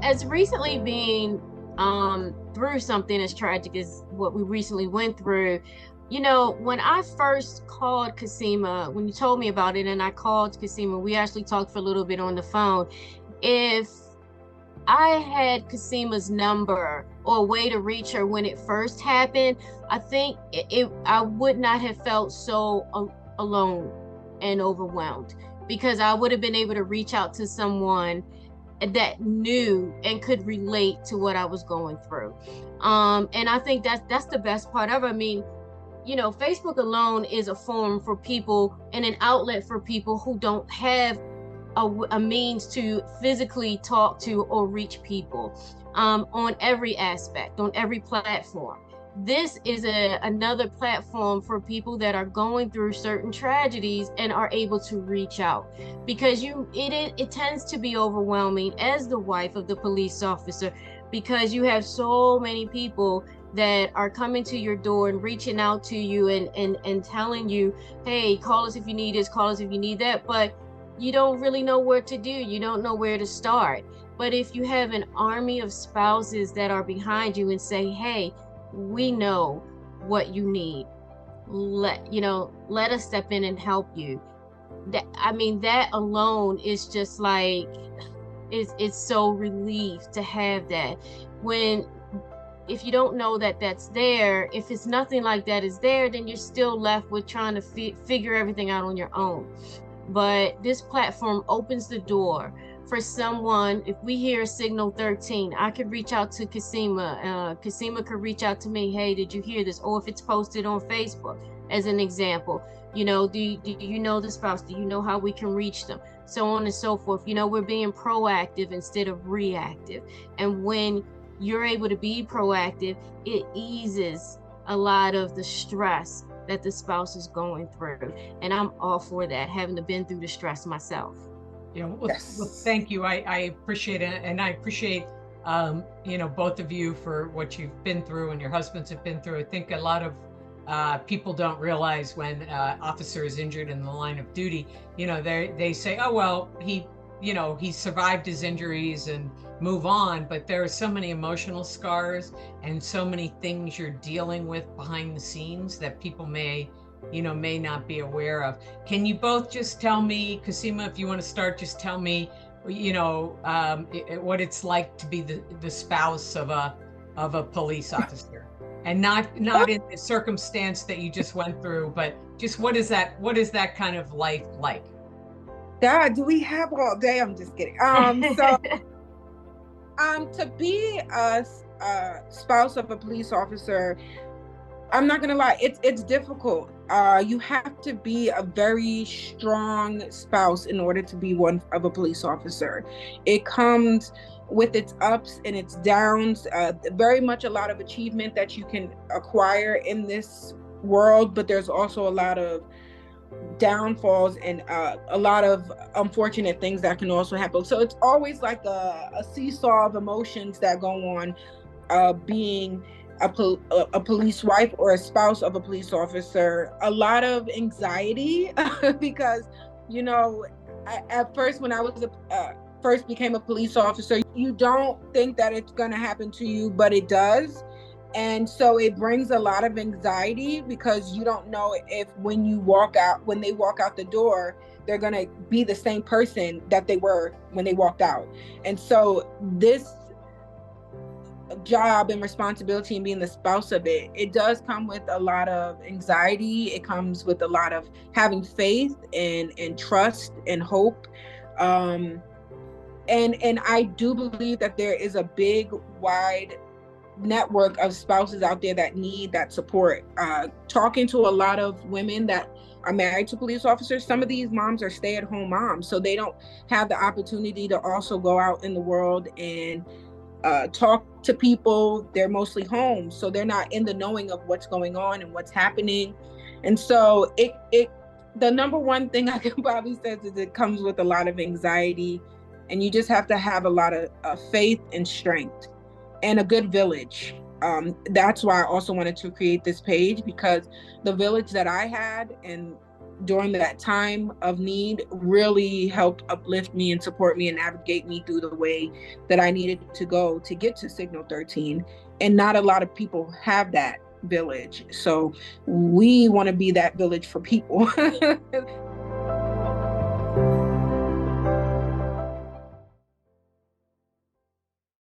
as recently being through something as tragic as what we recently went through, when I first called Kasima, when you told me about it and I called Kasima, we actually talked for a little bit on the phone. If I had Kasima's number or a way to reach her when it first happened, I think I would not have felt so alone and overwhelmed, because I would have been able to reach out to someone that knew and could relate to what I was going through. And I think that's the best part of it. I mean, Facebook alone is a forum for people and an outlet for people who don't have a means to physically talk to or reach people, on every aspect, on every platform. This is another platform for people that are going through certain tragedies and are able to reach out, because it tends to be overwhelming as the wife of the police officer, because you have so many people that are coming to your door and reaching out to you and telling you, hey, call us if you need this, call us if you need that, but you don't really know where to do. You don't know where to start. But if you have an army of spouses that are behind you and say, hey, we know what you need, let us step in and help you. That alone is just like, it's so relief to have that. If you don't know that that's there, if it's nothing like that is there, then you're still left with trying to figure everything out on your own. But this platform opens the door for someone. If we hear signal 13, I could reach out to Kasima. Kasima could reach out to me. Hey, did you hear this? Or if it's posted on Facebook, as an example, do you know the spouse? Do you know how we can reach them? So on and so forth. We're being proactive instead of reactive. And when you're able to be proactive, it eases a lot of the stress that the spouse is going through. And I'm all for that, having been through the stress myself. Well, thank you. I appreciate it. And I appreciate, both of you for what you've been through and your husbands have been through. I think a lot of people don't realize when an officer is injured in the line of duty, they say, oh, well, he survived his injuries and move on. But there are so many emotional scars and so many things you're dealing with behind the scenes that people may not be aware of. Can you both just tell me, Kasima, if you want to start, just tell me, what it's like to be the spouse of a police officer, and not in the circumstance that you just went through, but just what is that kind of life like? God, do we have all day? I'm just kidding. To be a spouse of a police officer, I'm not gonna lie, it's difficult. You have to be a very strong spouse in order to be one of a police officer. It comes with its ups and its downs, very much a lot of achievement that you can acquire in this world, but there's also a lot of downfalls and a lot of unfortunate things that can also happen. So it's always like a seesaw of emotions that go on, being a police wife or a spouse of a police officer. A lot of anxiety because at first, when I was first became a police officer, you don't think that it's going to happen to you, but it does. And so it brings a lot of anxiety, because you don't know if when they walk out the door, they're going to be the same person that they were when they walked out. And so this job and responsibility and being the spouse of it does come with a lot of anxiety. It comes with a lot of having faith and trust and hope. And I do believe that there is a big, wide network of spouses out there that need that support. Talking to a lot of women that are married to police officers, some of these moms are stay-at-home moms, so they don't have the opportunity to also go out in the world and talk to people. They're mostly home, so they're not in the knowing of what's going on and what's happening. And so the number one thing I can probably say is it comes with a lot of anxiety, and you just have to have a lot of faith and strength and a good village. That's why I also wanted to create this page, because the village that I had and during that time of need really helped uplift me and support me and navigate me through the way that I needed to go to get to Signal 13. And not a lot of people have that village. So we want to be that village for people.